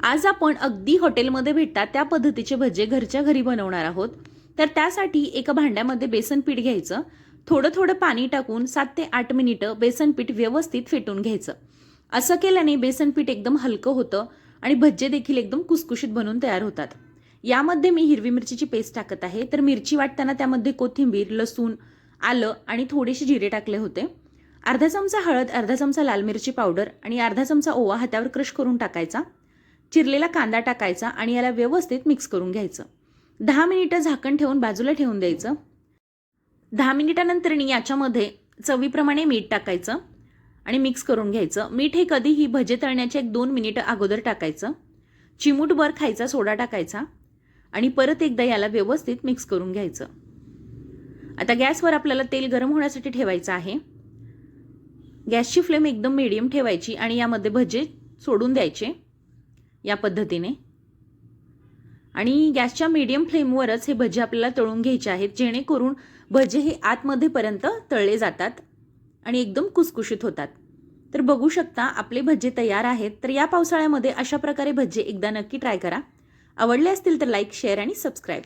आज आपण अगदी हॉटेलमध्ये भेटतात त्या पद्धतीचे भजे घरच्या घरी बनवणार आहोत। तर त्यासाठी एका भांड्यामध्ये बेसन पीठ घ्यायचं, थोडं थोडं पाणी टाकून 7 ते 8 मिनिटं बेसन पीठ व्यवस्थित फेटून घ्यायचं। असं केल्याने बेसन पीठ एकदम हलकं होतं आणि भजे देखील एकदम कुसकुशीत बनून तयार होतात। यामध्ये मी हिरवी मिरचीची पेस्ट टाकत आहे। तर मिरची वाटताना त्यामध्ये कोथिंबीर, लसूण, आलं आणि थोडेसे जिरे टाकले होते। अर्धा चमचा हळद, अर्धा चमचा लाल मिरची पावडर आणि अर्धा चमचा ओवा हातावर क्रश करून टाकायचा। चिरलेला कांदा टाकायचा आणि याला व्यवस्थित मिक्स करून घ्यायचं। 10 मिनिटं झाकण ठेवून बाजूला ठेवून द्यायचं। 10 मिनिटानंतर याच्यामध्ये चवीप्रमाणे मीठ टाकायचं आणि मिक्स करून घ्यायचं। मीठ हे कधीही भजे तळण्याच्या 1-2 मिनिटं अगोदर टाकायचं। चिमूटभर खायचा सोडा टाकायचा आणि परत एकदा याला व्यवस्थित मिक्स करून घ्यायचं। आता गॅसवर आपल्याला तेल गरम होण्यासाठी ठेवायचं आहे। गॅसची फ्लेम एकदम मीडियम ठेवायची आणि यामध्ये भजे सोडून द्यायचे या पद्धतीने। आणि गॅसच्या मीडियम फ्लेमवरच हे भजे आपल्याला तळून घ्यायचे आहेत, जेणेकरून भजे हे आतमध्ये पर्यंत तळले जातात आणि एकदम कुसकुशीत होतात। तर बघू शकता आपले भजे तयार आहेत। तर या पावसाळ्यामध्ये अशा प्रकारे भजे एकदा नक्की ट्राय करा। आवडले असतील तर लाईक, शेअर आणि सबस्क्राइब।